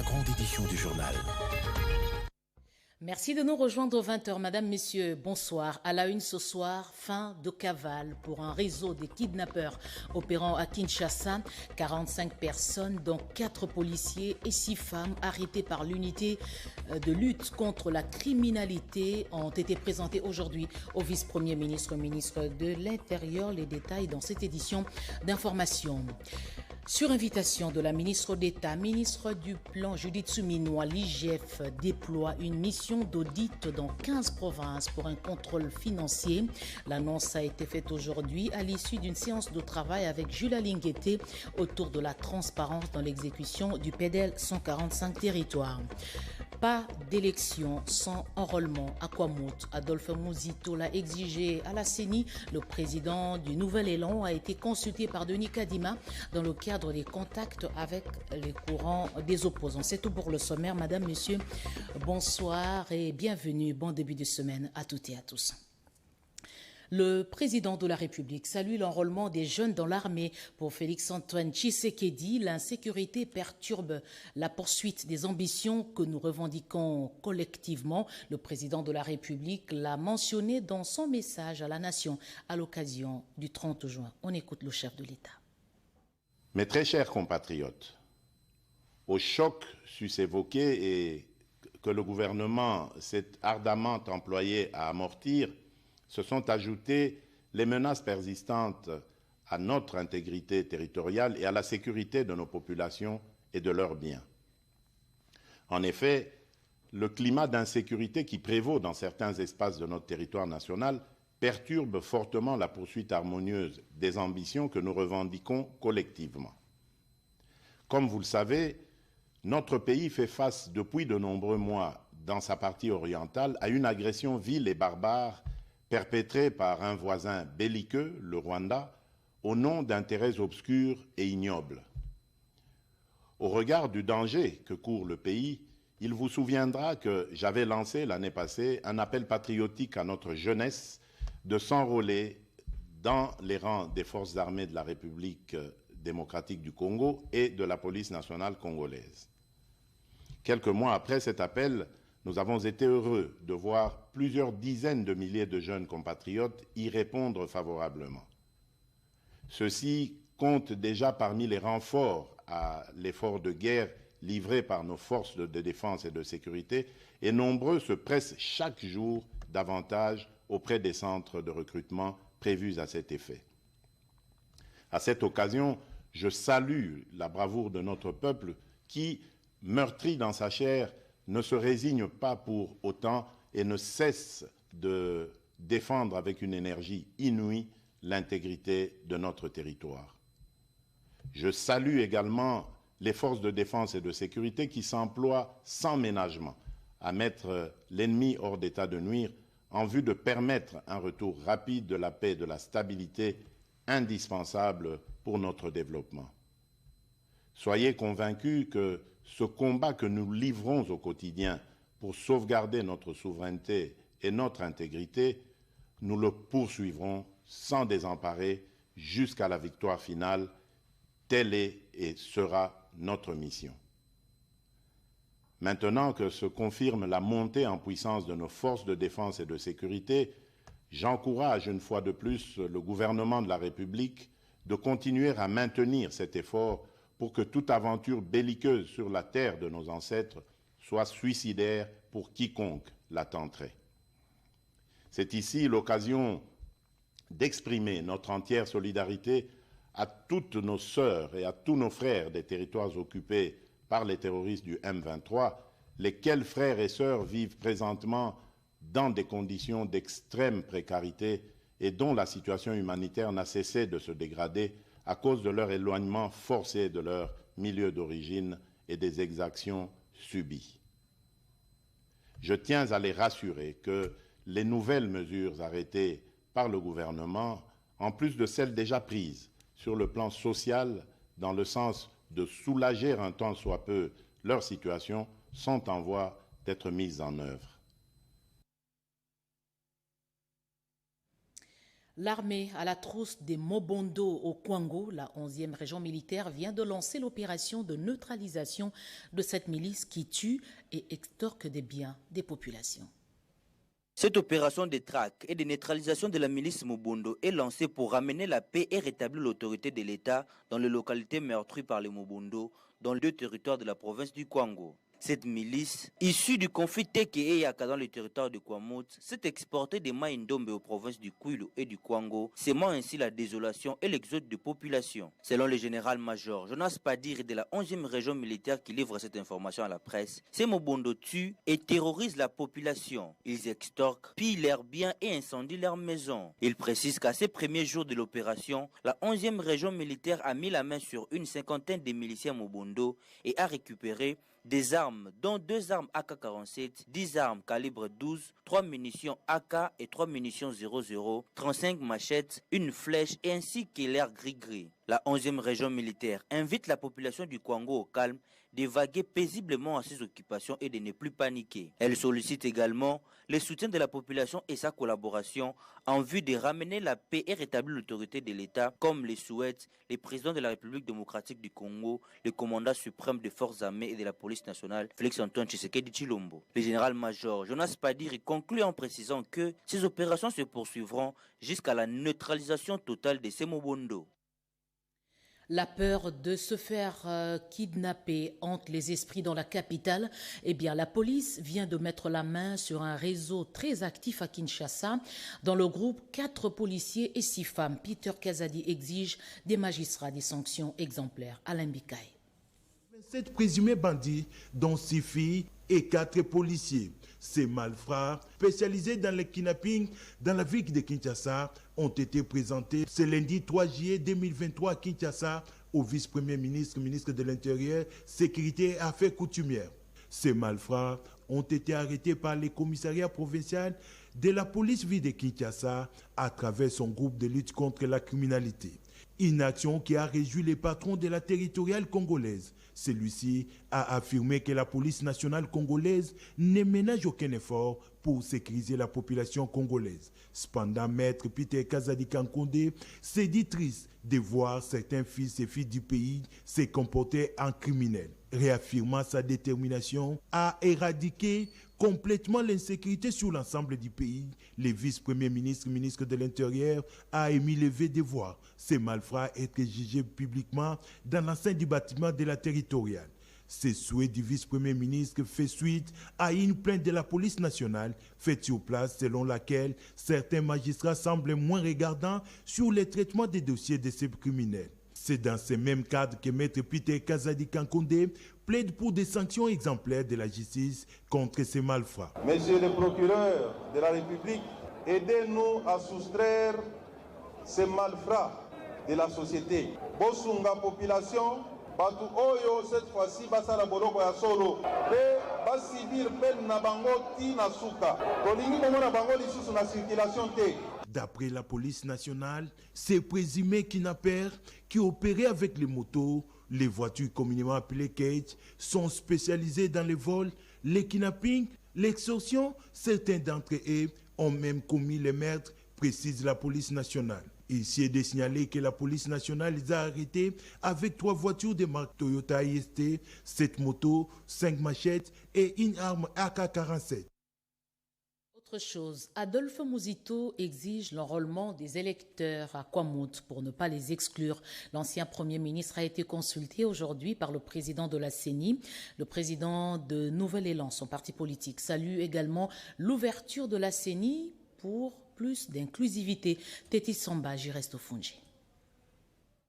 la grande édition du journal. Merci de nous rejoindre aux 20h, Madame, Messieurs, bonsoir. À la une ce soir, fin de cavale pour un réseau de kidnappeurs opérant à Kinshasa. 45 personnes, dont 4 policiers et 6 femmes arrêtées par l'unité de lutte contre la criminalité ont été présentées aujourd'hui au vice-premier ministre, ministre de l'Intérieur. Les détails dans cette édition d'information. Sur invitation de la ministre d'État, ministre du Plan Judith Suminwa, l'IGF déploie une mission d'audit dans 15 provinces pour un contrôle financier. L'annonce a été faite aujourd'hui à l'issue d'une séance de travail avec Jules Alingueté autour de la transparence dans l'exécution du PEDEL 145 territoires. Pas d'élection sans enrôlement à Kwamout. Adolphe Mouzito l'a exigé à la CENI. Le président du Nouvel Élan a été consulté par Denis Kadima dans le cadre des contacts avec les courants des opposants. C'est tout pour le sommaire. Madame, Monsieur, bonsoir et bienvenue. Bon début de semaine à toutes et à tous. Le président de la République salue l'enrôlement des jeunes dans l'armée. Pour Félix-Antoine Tshisekedi, l'insécurité perturbe la poursuite des ambitions que nous revendiquons collectivement. Le président de la République l'a mentionné dans son message à la nation à l'occasion du 30 juin. On écoute le chef de l'État. Mes très chers compatriotes, au choc sus évoqué et que le gouvernement s'est ardemment employé à amortir, se sont ajoutées les menaces persistantes à notre intégrité territoriale et à la sécurité de nos populations et de leurs biens. En effet, le climat d'insécurité qui prévaut dans certains espaces de notre territoire national perturbe fortement la poursuite harmonieuse des ambitions que nous revendiquons collectivement. Comme vous le savez, notre pays fait face depuis de nombreux mois dans sa partie orientale à une agression vile et barbare perpétrée par un voisin belliqueux, le Rwanda, au nom d'intérêts obscurs et ignobles. Au regard du danger que court le pays, il vous souviendra que j'avais lancé l'année passée un appel patriotique à notre jeunesse de s'enrôler dans les rangs des forces armées de la République démocratique du Congo et de la police nationale congolaise. Quelques mois après cet appel, nous avons été heureux de voir plusieurs dizaines de milliers de jeunes compatriotes y répondre favorablement. Ceux-ci comptent déjà parmi les renforts à l'effort de guerre livré par nos forces de défense et de sécurité, et nombreux se pressent chaque jour davantage auprès des centres de recrutement prévus à cet effet. À cette occasion, je salue la bravoure de notre peuple qui, meurtri dans sa chair, ne se résigne pas pour autant et ne cesse de défendre avec une énergie inouïe l'intégrité de notre territoire. Je salue également les forces de défense et de sécurité qui s'emploient sans ménagement à mettre l'ennemi hors d'état de nuire en vue de permettre un retour rapide de la paix et de la stabilité indispensable pour notre développement. Soyez convaincus que ce combat que nous livrons au quotidien pour sauvegarder notre souveraineté et notre intégrité, nous le poursuivrons sans désemparer jusqu'à la victoire finale. Telle est et sera notre mission. Maintenant que se confirme la montée en puissance de nos forces de défense et de sécurité, j'encourage une fois de plus le gouvernement de la République de continuer à maintenir cet effort pour que toute aventure belliqueuse sur la terre de nos ancêtres soit suicidaire pour quiconque la tenterait. C'est ici l'occasion d'exprimer notre entière solidarité à toutes nos sœurs et à tous nos frères des territoires occupés par les terroristes du M23, lesquels frères et sœurs vivent présentement dans des conditions d'extrême précarité et dont la situation humanitaire n'a cessé de se dégrader à cause de leur éloignement forcé de leur milieu d'origine et des exactions subies. Je tiens à les rassurer que les nouvelles mesures arrêtées par le gouvernement, en plus de celles déjà prises sur le plan social, dans le sens de soulager un tant soit peu leur situation, sont en voie d'être mises en œuvre. L'armée à la trousse des Mobondo au Kwango, la 11e région militaire, vient de lancer l'opération de neutralisation de cette milice qui tue et extorque des biens des populations. Cette opération de traque et de neutralisation de la milice Mobondo est lancée pour ramener la paix et rétablir l'autorité de l'État dans les localités meurtries par les Mobondo, dans les 2 territoires de la province du Kwango. Cette milice, issue du conflit Teke et Yaka dans le territoire de Kwamut, s'est exportée des Maïndombe aux provinces du Kwilu et du Kwango, sémant ainsi la désolation et l'exode de population. Selon le général-major Jonas Padiri de la 11e région militaire qui livre cette information à la presse, ces Mobondo tuent et terrorisent la population. Ils extorquent, pillent leurs biens et incendient leurs maisons. Il précise qu'à ces premiers jours de l'opération, la 11e région militaire a mis la main sur une 50aine de miliciens Mobondo et a récupéré des armes, dont 2 armes AK-47, 10 armes calibre 12, 3 munitions AK et 3 munitions 00, 35 machettes, une flèche et ainsi que l'air gris-gris. La 11e région militaire invite la population du Kwango au calme, d'évaguer paisiblement à ses occupations et de ne plus paniquer. Elle sollicite également le soutien de la population et sa collaboration en vue de ramener la paix et rétablir l'autorité de l'État, comme le souhaitent les présidents de la République démocratique du Congo, le commandant suprême des forces armées et de la police nationale, Félix-Antoine Tshisekedi Tshilombo. Le général-major Jonas Padiri conclut en précisant que ces opérations se poursuivront jusqu'à la neutralisation totale de ces Mobondo. La peur de se faire kidnapper hante les esprits dans la capitale. Eh bien, la police vient de mettre la main sur un réseau très actif à Kinshasa. Dans le groupe, 4 policiers et 6 femmes. Peter Kazadi exige des magistrats des sanctions exemplaires. Alain Bikaï. 27 présumés bandits, dont 6 filles et 4 policiers. Ces malfrats, spécialisés dans le kidnapping dans la ville de Kinshasa, ont été présentés ce lundi 3 juillet 2023 à Kinshasa au vice-premier ministre, ministre de l'Intérieur, Sécurité et Affaires coutumières. Ces malfrats ont été arrêtés par le commissariat provincial de la police ville de Kinshasa à travers son groupe de lutte contre la criminalité. Une action qui a réjoui les patrons de la territoriale congolaise. Celui-ci a affirmé que la police nationale congolaise ne ménage aucun effort pour sécuriser la population congolaise. Cependant, maître Peter Kazadi Kankonde s'est dit triste de voir certains fils et filles du pays se comporter en criminels. Réaffirmant sa détermination à éradiquer complètement l'insécurité sur l'ensemble du pays, le vice-premier ministre, ministre de l'Intérieur, a émis le vœu de voir ces malfrats être jugés publiquement dans l'enceinte du bâtiment de la territoriale. Ce souhait du vice-premier ministre fait suite à une plainte de la police nationale faite sur place selon laquelle certains magistrats semblent moins regardants sur le traitement des dossiers de ces criminels. C'est dans ce même cadre que Maître Peter Kazadi Kankonde plaide pour des sanctions exemplaires de la justice contre ces malfrats. Monsieur le procureur de la République, aidez-nous à soustraire ces malfrats de la société. Bosunga population, batu oyo cette fois-ci basala boloko ya solo, pe basibir peine na bango ti na suka. Tolingi komona bango lisusu na circulation te. D'après la police nationale, ces présumés kidnappeurs qui opéraient avec les motos, les voitures communément appelées cage, sont spécialisés dans les vols, les kidnappings, l'extorsion. Certains d'entre eux ont même commis les meurtres, précise la police nationale. Ici est de signaler que la police nationale les a arrêtés avec 3 voitures de marque Toyota IST, 7 motos, 5 machettes et une arme AK-47. Autre chose, Adolphe Muzito exige l'enrôlement des électeurs à Kwamut pour ne pas les exclure. L'ancien Premier ministre a été consulté aujourd'hui par le président de la CENI. Le président de Nouvel Élan, son parti politique, salue également l'ouverture de la CENI pour plus d'inclusivité. Tétis Samba, Jiresto Fungi.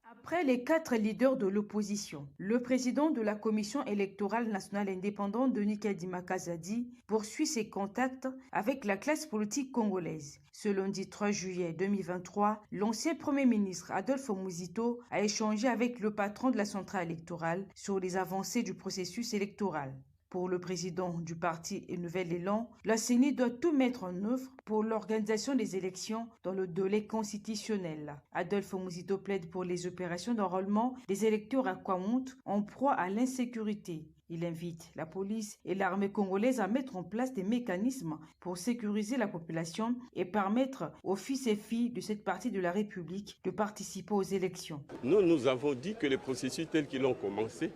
Après les 4 leaders de l'opposition, le président de la Commission électorale nationale indépendante, Denis Kadima Kazadi, poursuit ses contacts avec la classe politique congolaise. Ce lundi 3 juillet 2023, l'ancien Premier ministre Adolphe Muzito a échangé avec le patron de la centrale électorale sur les avancées du processus électoral. Pour le président du parti et Nouvel Élan, la CENI doit tout mettre en œuvre pour l'organisation des élections dans le délai constitutionnel. Adolphe Muzito plaide pour les opérations d'enrôlement des électeurs à Kwamut en proie à l'insécurité. Il invite la police et l'armée congolaise à mettre en place des mécanismes pour sécuriser la population et permettre aux fils et filles de cette partie de la République de participer aux élections. Nous avons dit que les processus tels qu'ils ont commencé,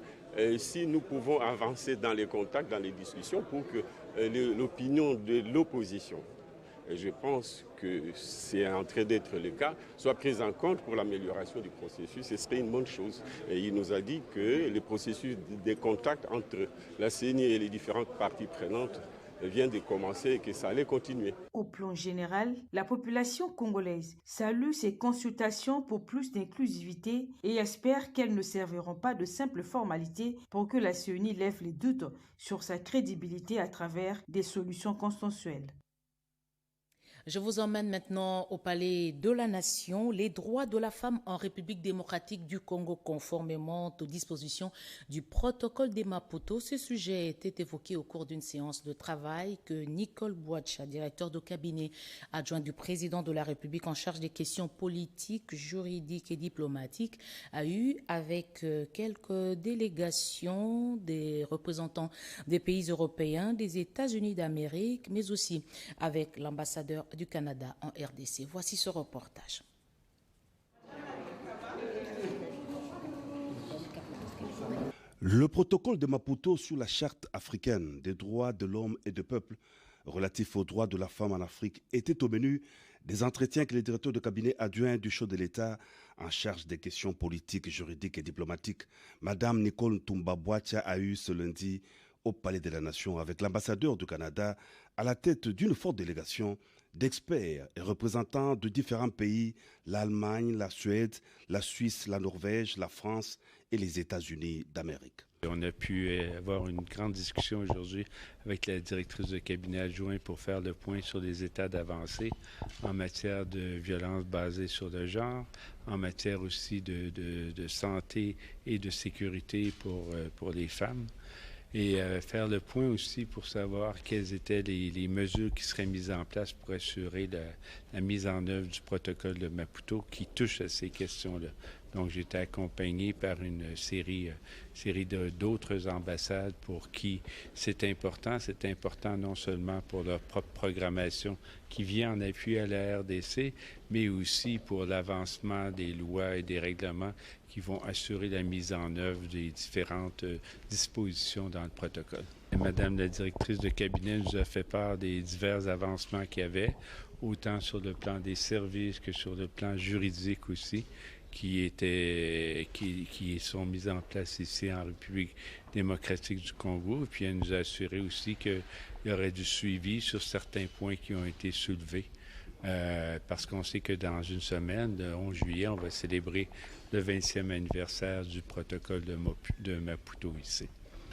si nous pouvons avancer dans les contacts, dans les discussions pour que l'opinion de l'opposition, je pense que c'est en train d'être le cas, soit prise en compte pour l'amélioration du processus. Ce serait une bonne chose. Et il nous a dit que le processus des contacts entre la CENI et les différentes parties prenantes vient de commencer et que ça allait continuer. Au plan général, la population congolaise salue ces consultations pour plus d'inclusivité et espère qu'elles ne serviront pas de simples formalités pour que la CENI lève les doutes sur sa crédibilité à travers des solutions consensuelles. Je vous emmène maintenant au Palais de la Nation. Les droits de la femme en République démocratique du Congo conformément aux dispositions du protocole de Maputo. Ce sujet était évoqué au cours d'une séance de travail que Nicole Bouacha, directeur de cabinet adjoint du président de la République en charge des questions politiques, juridiques et diplomatiques, a eu avec quelques délégations des représentants des pays européens, des États-Unis d'Amérique, mais aussi avec l'ambassadeur du Canada en RDC. Voici ce reportage. Le protocole de Maputo sur la Charte africaine des droits de l'homme et du peuple relatif aux droits de la femme en Afrique était au menu des entretiens que le directeur de cabinet adjoint du chef de l'État en charge des questions politiques, juridiques et diplomatiques, Madame Nicole Bouacha, a eu ce lundi au Palais de la Nation avec l'ambassadeur du Canada à la tête d'une forte délégation d'experts et représentants de différents pays, l'Allemagne, la Suède, la Suisse, la Norvège, la France et les États-Unis d'Amérique. On a pu avoir une grande discussion aujourd'hui avec la directrice de cabinet adjoint pour faire le point sur les états d'avancée en matière de violence basée sur le genre, en matière aussi de santé et de sécurité pour les femmes. Et faire le point aussi pour savoir quelles étaient les mesures qui seraient mises en place pour assurer la mise en œuvre du protocole de Maputo qui touche à ces questions-là. Donc, j'étais accompagné par une série d'autres ambassades pour qui c'est important. C'est important non seulement pour leur propre programmation qui vient en appui à la RDC, mais aussi pour l'avancement des lois et des règlements qui vont assurer la mise en œuvre des différentes dispositions dans le protocole. Madame la directrice de cabinet nous a fait part des divers avancements qu'il y avait, autant sur le plan des services que sur le plan juridique aussi, qui sont mis en place ici en République démocratique du Congo. Et puis elle nous a assuré aussi qu'il y aurait du suivi sur certains points qui ont été soulevés. Parce qu'on sait que dans une semaine, le 11 juillet, on va célébrer le 20e anniversaire du protocole de Maputo ici.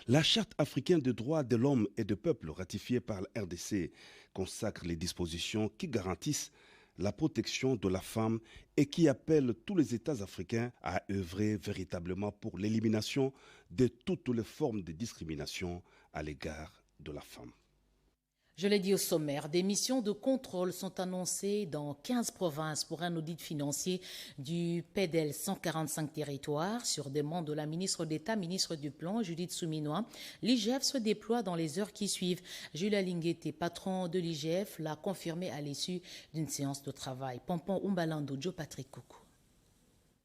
La Charte africaine des droits de l'homme et du peuple ratifiée par la RDC consacre les dispositions qui garantissent la protection de la femme et qui appelle tous les États africains à œuvrer véritablement pour l'élimination de toutes les formes de discrimination à l'égard de la femme. Je l'ai dit au sommaire, des missions de contrôle sont annoncées dans 15 provinces pour un audit financier du PEDEL 145 territoires. Sur demande de la ministre d'État, ministre du Plan, Judith Souminois, l'IGF se déploie dans les heures qui suivent. Julia Linguete, patron de l'IGF, l'a confirmé à l'issue d'une séance de travail. Pompon Umbalando, Joe Patrick Coucou.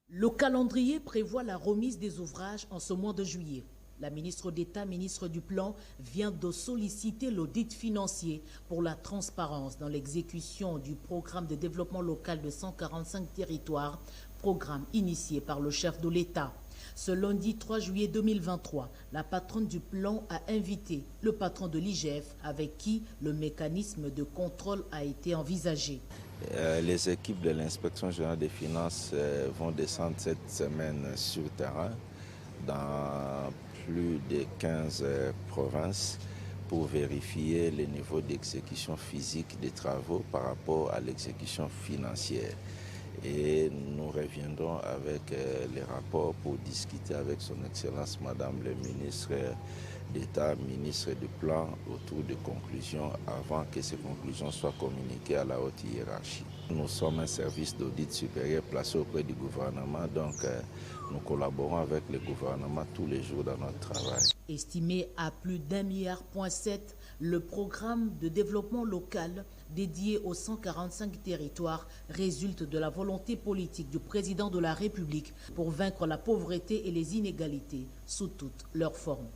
Le calendrier prévoit la remise des ouvrages en ce mois de juillet. La ministre d'État, ministre du Plan, vient de solliciter l'audit financier pour la transparence dans l'exécution du programme de développement local de 145 territoires, programme initié par le chef de l'État. Ce lundi 3 juillet 2023, la patronne du Plan a invité le patron de l'IGF avec qui le mécanisme de contrôle a été envisagé. Les équipes de l'inspection générale des finances vont descendre cette semaine sur le terrain dans plus de 15 provinces pour vérifier le niveau d'exécution physique des travaux par rapport à l'exécution financière. Et nous reviendrons avec les rapports pour discuter avec son Excellence Madame le ministre d'État, ministre du Plan, autour de conclusions avant que ces conclusions soient communiquées à la haute hiérarchie. Nous sommes un service d'audit supérieur placé auprès du gouvernement, donc nous collaborons avec le gouvernement tous les jours dans notre travail. Estimé à plus d'1,7 milliard, le programme de développement local dédié aux 145 territoires résulte de la volonté politique du président de la République pour vaincre la pauvreté et les inégalités sous toutes leurs formes.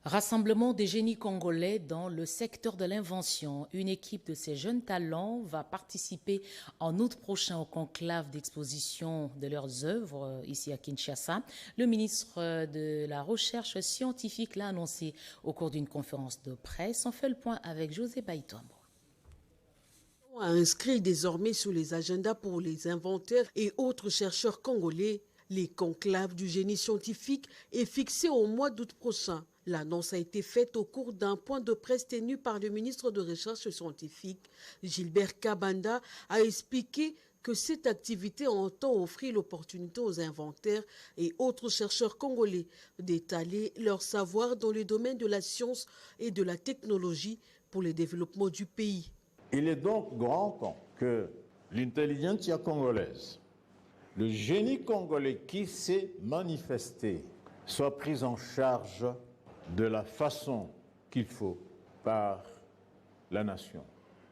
Rassemblement des génies congolais dans le secteur de l'invention. Une équipe de ces jeunes talents va participer en août prochain au conclave d'exposition de leurs œuvres ici à Kinshasa. Le ministre de la Recherche scientifique l'a annoncé au cours d'une conférence de presse. On fait le point avec José Baïtombo. A inscrit désormais sur les agendas pour les inventeurs et autres chercheurs congolais. Les conclaves du génie scientifique est fixé au mois d'août prochain. L'annonce a été faite au cours d'un point de presse tenu par le ministre de Recherche scientifique. Gilbert Kabanda a expliqué que cette activité entend offrir l'opportunité aux inventeurs et autres chercheurs congolais d'étaler leur savoir dans le domaine de la science et de la technologie pour le développement du pays. Il est donc grand temps que l'intelligentsia congolaise, le génie congolais qui s'est manifesté, soit pris en charge de la façon qu'il faut par la nation,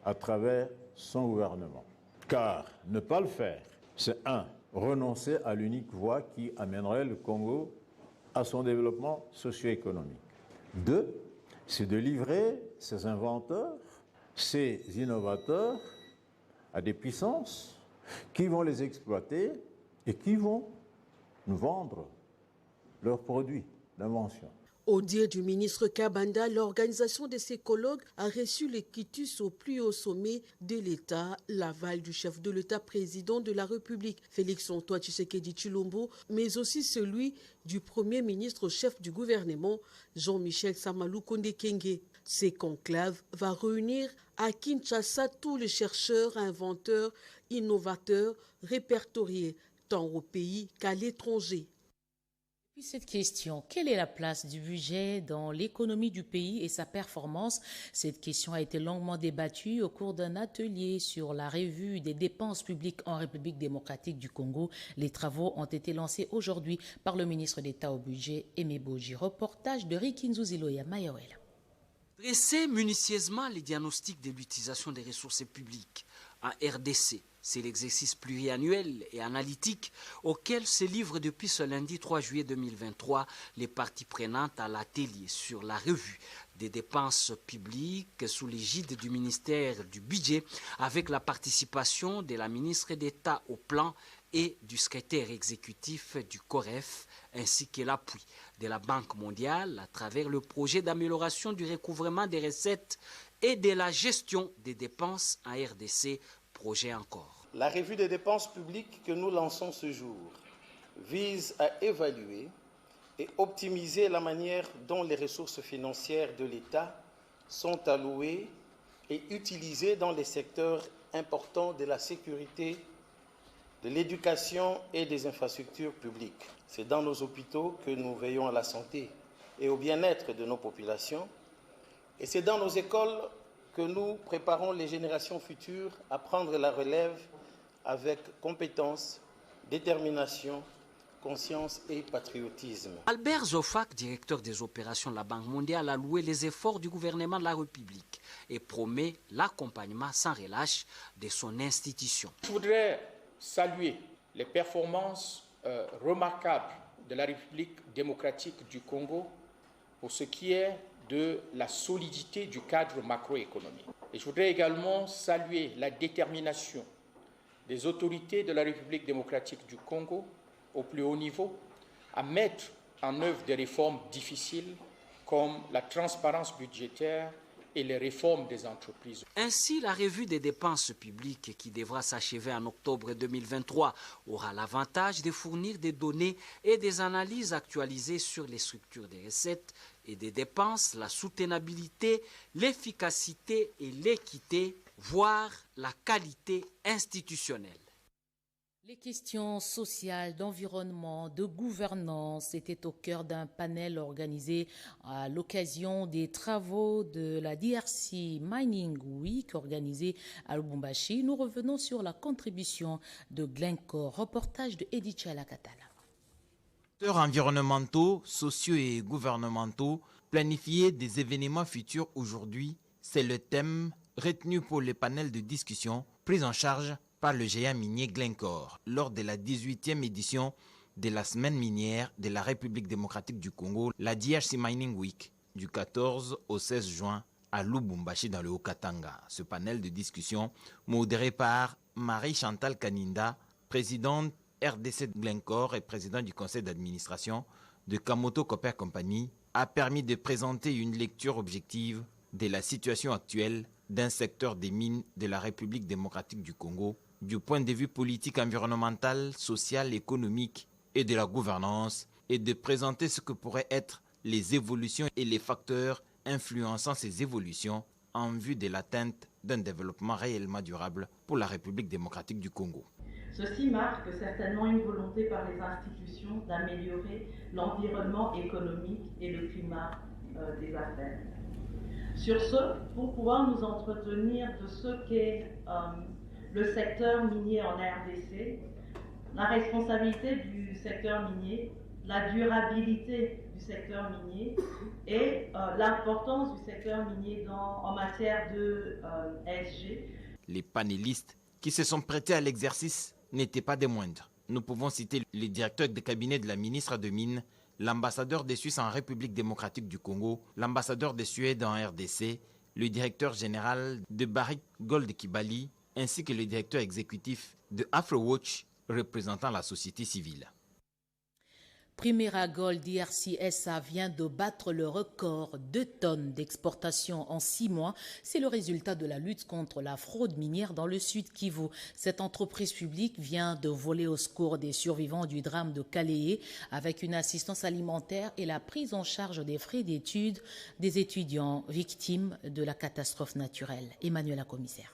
à travers son gouvernement. Car ne pas le faire, c'est renoncer à l'unique voie qui amènerait le Congo à son développement socio-économique. 2, c'est de livrer ces inventeurs, ces innovateurs à des puissances qui vont les exploiter et qui vont nous vendre leurs produits d'invention. Au dire du ministre Kabanda, l'organisation de ces colloques a reçu le quitus au plus haut sommet de l'État, l'aval du chef de l'État président de la République, Félix-Antoine Tshisekedi Tshilombo, mais aussi celui du premier ministre chef du gouvernement, Jean-Michel Samalou Konde Kenge. Ces conclaves va réunir à Kinshasa tous les chercheurs, inventeurs, innovateurs, répertoriés, tant au pays qu'à l'étranger. Puis cette question, quelle est la place du budget dans l'économie du pays et sa performance? Cette question a été longuement débattue au cours d'un atelier sur la revue des dépenses publiques en République démocratique du Congo. Les travaux ont été lancés aujourd'hui par le ministre d'État au budget, Aimé Boji. Reportage de Rikinzu Ziloya Mayoel. Dresser minutieusement les diagnostics de l'utilisation des ressources publiques en RDC. C'est l'exercice pluriannuel et analytique auquel se livrent depuis ce lundi 3 juillet 2023 les parties prenantes à l'atelier sur la revue des dépenses publiques sous l'égide du ministère du Budget avec la participation de la ministre d'État au plan et du secrétaire exécutif du COREF ainsi que l'appui de la Banque mondiale à travers le projet d'amélioration du recouvrement des recettes et de la gestion des dépenses en RDC, projet encore. La revue des dépenses publiques que nous lançons ce jour vise à évaluer et optimiser la manière dont les ressources financières de l'État sont allouées et utilisées dans les secteurs importants de la sécurité, de l'éducation et des infrastructures publiques. C'est dans nos hôpitaux que nous veillons à la santé et au bien-être de nos populations. Et c'est dans nos écoles que nous préparons les générations futures à prendre la relève avec compétence, détermination, conscience et patriotisme. Albert Zofak, directeur des opérations de la Banque mondiale, a loué les efforts du gouvernement de la République et promet l'accompagnement sans relâche de son institution. Je voudrais saluer les performances remarquables de la République démocratique du Congo pour ce qui est de la solidité du cadre macroéconomique. Et je voudrais également saluer la détermination des autorités de la République démocratique du Congo au plus haut niveau à mettre en œuvre des réformes difficiles comme la transparence budgétaire et les réformes des entreprises. Ainsi, la revue des dépenses publiques qui devra s'achever en octobre 2023 aura l'avantage de fournir des données et des analyses actualisées sur les structures des recettes et des dépenses, la soutenabilité, l'efficacité et l'équité, voire la qualité institutionnelle. Les questions sociales, d'environnement, de gouvernance étaient au cœur d'un panel organisé à l'occasion des travaux de la DRC Mining Week organisée à Lubumbashi. Nous revenons sur la contribution de Glencore. Reportage de Edith Chalakatala. Acteurs environnementaux, sociaux et gouvernementaux, planifier des événements futurs aujourd'hui, c'est le thème retenu pour le panel de discussion pris en charge par le géant minier Glencore lors de la 18e édition de la semaine minière de la République démocratique du Congo, la DRC Mining Week, du 14 au 16 juin à Lubumbashi dans le Haut-Katanga. Ce panel de discussion, modéré par Marie-Chantal Kaninda, présidente RDC Glencore et président du conseil d'administration de Kamoto Copper Company, a permis de présenter une lecture objective de la situation actuelle d'un secteur des mines de la République démocratique du Congo, du point de vue politique, environnemental, social, économique et de la gouvernance, et de présenter ce que pourraient être les évolutions et les facteurs influençant ces évolutions en vue de l'atteinte d'un développement réellement durable pour la République démocratique du Congo. Ceci marque certainement une volonté par les institutions d'améliorer l'environnement économique et le climat des affaires. Sur ce, pour pouvoir nous entretenir de ce qu'est le secteur minier en RDC, la responsabilité du secteur minier, la durabilité du secteur minier et l'importance du secteur minier en matière de ESG. Les panélistes qui se sont prêtés à l'exercice n'étaient pas des moindres. Nous pouvons citer le directeur de cabinet de la ministre de Mines, l'ambassadeur de Suisse en République démocratique du Congo, l'ambassadeur de Suède en RDC, le directeur général de Barrick Gold Kibali, ainsi que le directeur exécutif de AfroWatch, représentant la société civile. Primera Gold DRC SA vient de battre le record 2 tonnes d'exportation en 6 mois. C'est le résultat de la lutte contre la fraude minière dans le Sud Kivu. Cette entreprise publique vient de voler au secours des survivants du drame de Kaléé avec une assistance alimentaire et la prise en charge des frais d'études des étudiants victimes de la catastrophe naturelle. Emmanuel la commissaire.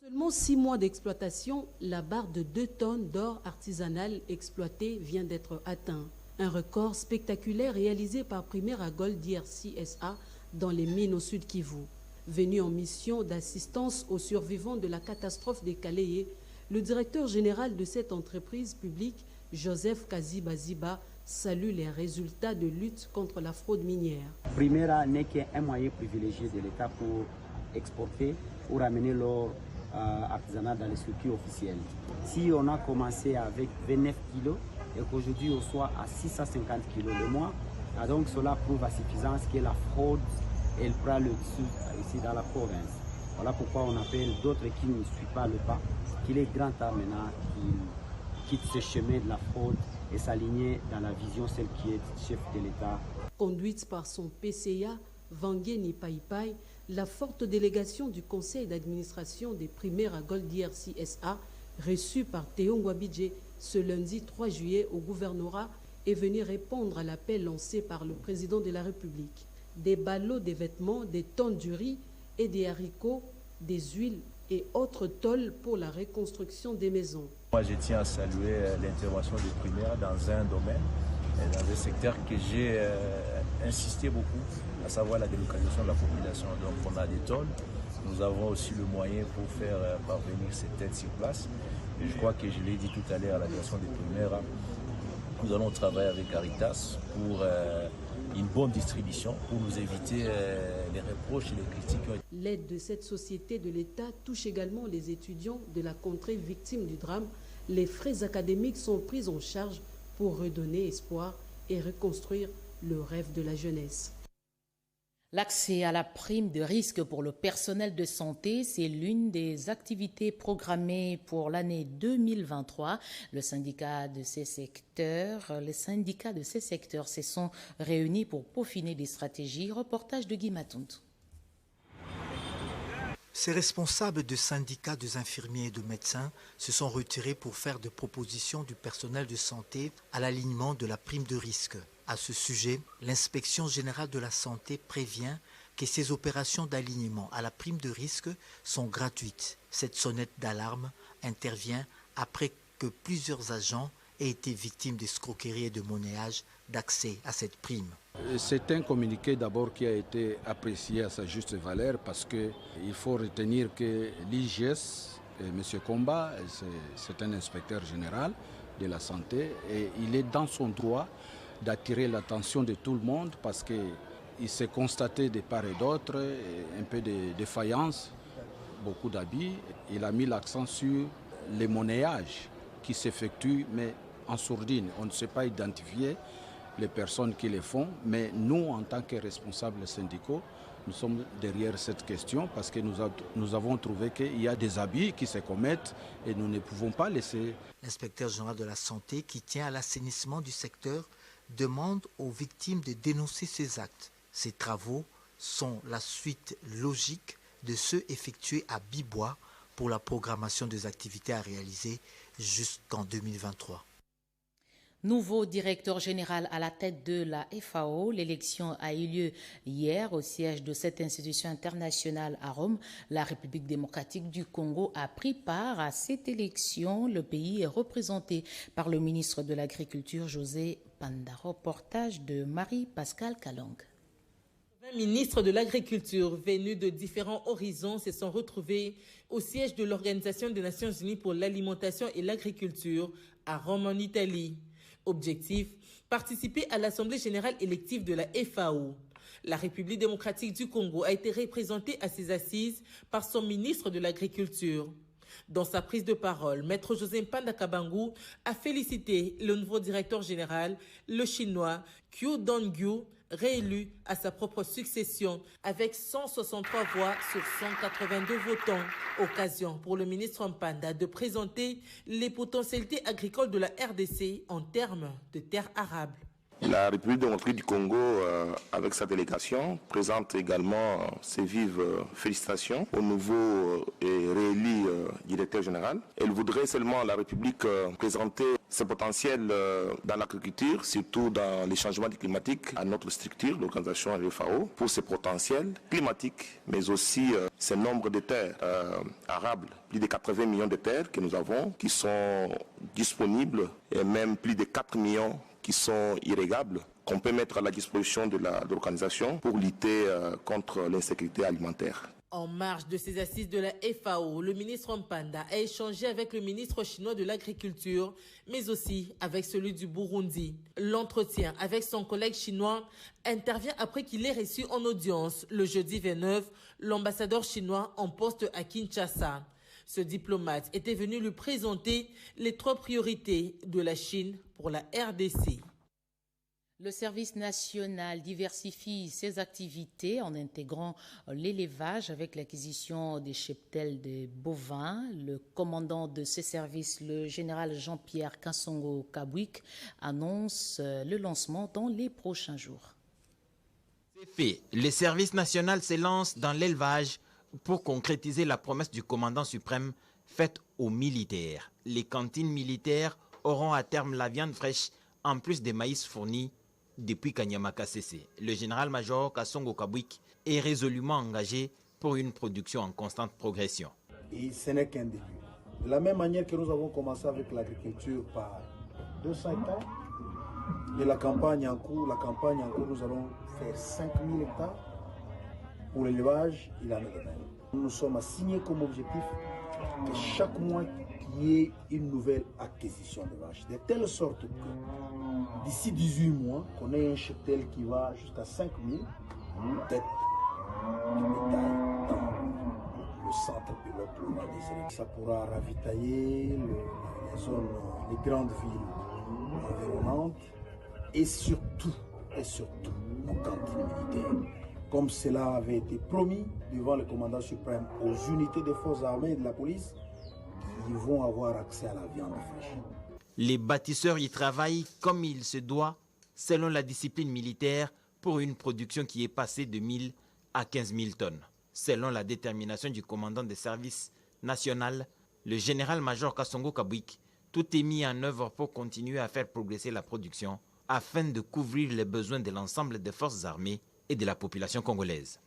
Seulement 6 mois d'exploitation, la barre de 2 tonnes d'or artisanal exploité vient d'être atteint. Un record spectaculaire réalisé par Primera Gold DRC SA dans les mines au Sud Kivu. Venu en mission d'assistance aux survivants de la catastrophe des Kaléé, le directeur général de cette entreprise publique, Joseph Kaziba, salue les résultats de lutte contre la fraude minière. Primera n'est qu'un moyen privilégié de l'État pour exporter ou ramener l'or artisanal dans les circuits officiels. Si on a commencé avec 29 kilos et qu'aujourd'hui on soit à 650 kilos le mois, donc cela prouve à suffisance que la fraude, elle prend le dessus ici dans la province. Voilà pourquoi on appelle d'autres qui ne suivent pas le pas, qu'il est grand temps maintenant qu'ils quittent ce chemin de la fraude et s'aligner dans la vision, celle qui est chef de l'État. Conduite par son PCA, Vangeni Paipai, la forte délégation du conseil d'administration des Primera Gold DRC SA, reçue par Théo Ngwabidje ce lundi 3 juillet au gouvernorat, est venue répondre à l'appel lancé par le président de la République. Des ballots, des vêtements, des tonnes du riz et des haricots, des huiles et autres tôles pour la reconstruction des maisons. Moi, je tiens à saluer l'intervention de Primera dans un domaine, dans un secteur que j'ai insisté beaucoup, à savoir la délocalisation de la population. Donc on a des tôles, nous avons aussi le moyen pour faire parvenir cette aide sur place. Et je crois que je l'ai dit tout à l'heure à la direction des Primera, nous allons travailler avec Caritas pour une bonne distribution, pour nous éviter les reproches et les critiques. L'aide de cette société de l'État touche également les étudiants de la contrée victime du drame. Les frais académiques sont pris en charge pour redonner espoir et reconstruire le rêve de la jeunesse. L'accès à la prime de risque pour le personnel de santé, c'est l'une des activités programmées pour l'année 2023. Les syndicats de ces secteurs se sont réunis pour peaufiner des stratégies. Reportage de Guy Matuntu. Ces responsables de syndicats des infirmiers et de médecins se sont retirés pour faire des propositions du personnel de santé à l'alignement de la prime de risque. À ce sujet, l'inspection générale de la santé prévient que ces opérations d'alignement à la prime de risque sont gratuites. Cette sonnette d'alarme intervient après que plusieurs agents aient été victimes d'escroqueries et de monnayage d'accès à cette prime. C'est un communiqué d'abord qui a été apprécié à sa juste valeur parce qu'il faut retenir que l'IGS, M. Komba, c'est un inspecteur général de la santé et il est dans son droit d'attirer l'attention de tout le monde parce qu'il s'est constaté de part et d'autre un peu de défaillance, beaucoup d'abus. Il a mis l'accent sur les monnayages qui s'effectuent mais en sourdine. On ne sait pas identifier les personnes qui les font, mais nous, en tant que responsables syndicaux, nous sommes derrière cette question parce que nous avons trouvé qu'il y a des abus qui se commettent et nous ne pouvons pas laisser. L'inspecteur général de la santé, qui tient à l'assainissement du secteur, demande aux victimes de dénoncer ces actes. Ces travaux sont la suite logique de ceux effectués à Bibois pour la programmation des activités à réaliser jusqu'en 2023. Nouveau directeur général à la tête de la FAO, l'élection a eu lieu hier au siège de cette institution internationale à Rome. La République démocratique du Congo a pris part à cette élection. Le pays est représenté par le ministre de l'Agriculture, José Panda. Reportage de Marie-Pascale Kalong. 20 ministres de l'Agriculture venus de différents horizons se sont retrouvés au siège de l'Organisation des Nations Unies pour l'alimentation et l'agriculture à Rome en Italie. Objectif, participer à l'Assemblée générale élective de la FAO. La République démocratique du Congo a été représentée à ses assises par son ministre de l'Agriculture. Dans sa prise de parole, Maître José Mpanda Kabangu a félicité le nouveau directeur général, le Chinois Qiu Dongyu, réélu à sa propre succession avec 163 voix sur 182 votants. Occasion pour le ministre Mpanda de présenter les potentialités agricoles de la RDC en termes de terres arables. La République démocratique du Congo, avec sa délégation, présente également ses vives félicitations au nouveau et réélu directeur général. Elle voudrait seulement, la République, présenter ses potentiels dans l'agriculture, surtout dans les changements climatiques, à notre structure, l'organisation FAO, pour ses potentiels climatiques, mais aussi ses nombres de terres arables. Plus de 80 millions de terres que nous avons, qui sont disponibles, et même plus de 4 millions qui sont irrigables, qu'on peut mettre à la disposition de l'organisation pour lutter contre l'insécurité alimentaire. En marge de ces assises de la FAO, le ministre Mpanda a échangé avec le ministre chinois de l'Agriculture, mais aussi avec celui du Burundi. L'entretien avec son collègue chinois intervient après qu'il ait reçu en audience, le jeudi 29, l'ambassadeur chinois en poste à Kinshasa. Ce diplomate était venu lui présenter les 3 priorités de la Chine pour la RDC. Le service national diversifie ses activités en intégrant l'élevage avec l'acquisition des cheptels de bovins. Le commandant de ce service, le général Jean-Pierre Kassongo Kabwik, annonce le lancement dans les prochains jours. C'est fait. Le service national se lance dans l'élevage pour concrétiser la promesse du commandant suprême faite aux militaires. Les cantines militaires auront à terme la viande fraîche en plus des maïs fournis depuis Kanyamaka CC. Le général-major Kassongo Kabwik est résolument engagé pour une production en constante progression. Et ce n'est qu'un début. De la même manière que nous avons commencé avec l'agriculture par 200 hectares, et la campagne en cours, nous allons faire 5000 hectares. Pour l'élevage, il en est de même. Nous sommes assignés comme objectif que chaque mois, qu'il y ait une nouvelle acquisition de vaches. De telle sorte que d'ici 18 mois, qu'on ait un cheptel qui va jusqu'à 5000 têtes de bétail dans le centre pilote. Ça pourra ravitailler les grandes villes environnantes et surtout nos cantines militaires. Comme cela avait été promis devant le commandant suprême aux unités des forces armées et de la police, qui vont avoir accès à la viande fraîche. Les bâtisseurs y travaillent comme il se doit, selon la discipline militaire, pour une production qui est passée de 1000 à 15 000 tonnes. Selon la détermination du commandant des services national, le général-major Kassongo Kabwik, tout est mis en œuvre pour continuer à faire progresser la production afin de couvrir les besoins de l'ensemble des forces armées et de la population congolaise.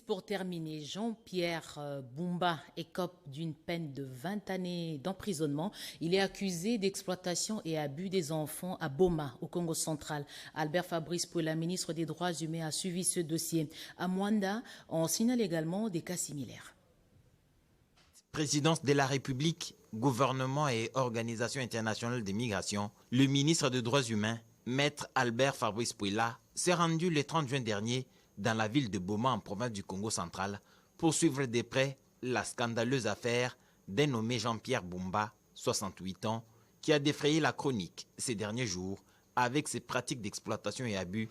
Pour terminer, Jean-Pierre Bumba écope d'une peine de 20 années d'emprisonnement. Il est accusé d'exploitation et abus des enfants à Boma, au Congo central. Albert Fabrice Pouela, ministre des Droits humains, a suivi ce dossier. À Mwanda, on signale également des cas similaires. Présidence de la République, gouvernement et organisation internationale des migrations, le ministre des Droits humains, Maître Albert Fabrice Pouela, s'est rendu le 30 juin dernier dans la ville de Boma en province du Congo central pour suivre de près la scandaleuse affaire d'un nommé Jean-Pierre Bumba, 68 ans, qui a défrayé la chronique ces derniers jours avec ses pratiques d'exploitation et abus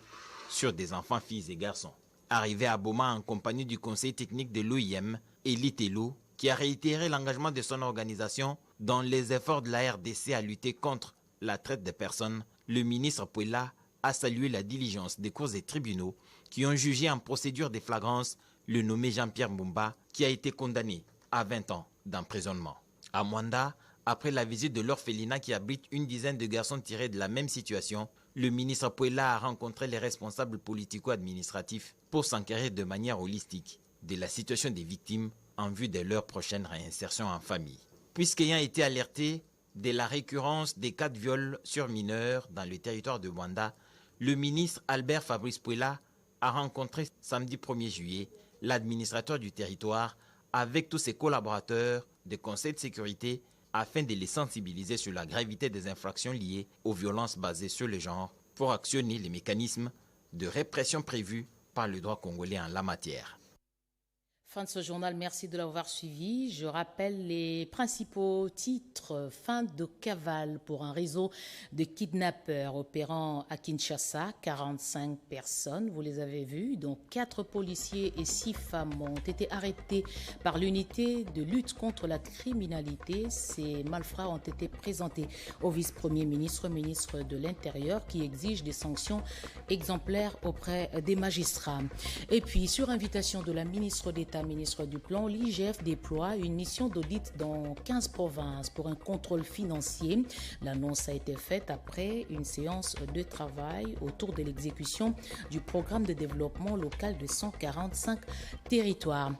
sur des enfants, filles et garçons. Arrivé à Boma en compagnie du conseil technique de l'OIM, Elie Tello, qui a réitéré l'engagement de son organisation dans les efforts de la RDC à lutter contre la traite des personnes, le ministre Pouela a salué la diligence des cours et tribunaux qui ont jugé en procédure de flagrance le nommé Jean-Pierre Bumba, qui a été condamné à 20 ans d'emprisonnement. À Mwanda, après la visite de l'orphelinat qui abrite une dizaine de garçons tirés de la même situation, le ministre Pouela a rencontré les responsables politico-administratifs pour s'enquérir de manière holistique de la situation des victimes en vue de leur prochaine réinsertion en famille. Puisqu'ayant été alerté de la récurrence des cas de viol sur mineurs dans le territoire de Mwanda, le ministre Albert Fabrice Pouela a rencontré samedi 1er juillet l'administrateur du territoire avec tous ses collaborateurs de conseil de sécurité afin de les sensibiliser sur la gravité des infractions liées aux violences basées sur le genre pour actionner les mécanismes de répression prévus par le droit congolais en la matière. Fin de ce journal, merci de l'avoir suivi. Je rappelle les principaux titres. Fin de cavale pour un réseau de kidnappeurs opérant à Kinshasa. 45 personnes, vous les avez vus, dont 4 policiers et 6 femmes ont été arrêtés par l'unité de lutte contre la criminalité. Ces malfrats ont été présentés au vice-premier ministre, ministre de l'Intérieur, qui exige des sanctions exemplaires auprès des magistrats. Et puis, sur invitation de la ministre d'État, ministre du Plan, l'IGF déploie une mission d'audit dans 15 provinces pour un contrôle financier. L'annonce a été faite après une séance de travail autour de l'exécution du programme de développement local de 145 territoires.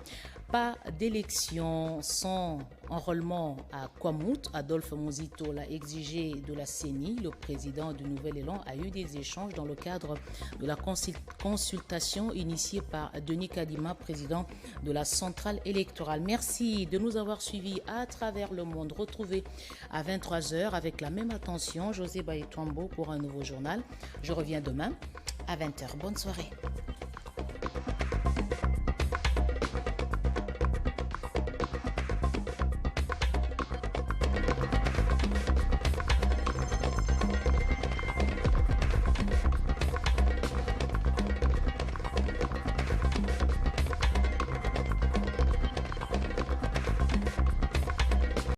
Pas d'élection sans enrôlement à Kwamouth. Adolphe Muzito l'a exigé de la CENI. Le président du Nouvel Élan a eu des échanges dans le cadre de la consultation initiée par Denis Kadima, président de la centrale électorale. Merci de nous avoir suivis à travers le monde. Retrouvez à 23h avec la même attention José Baïtouambo pour un nouveau journal. Je reviens demain à 20h. Bonne soirée.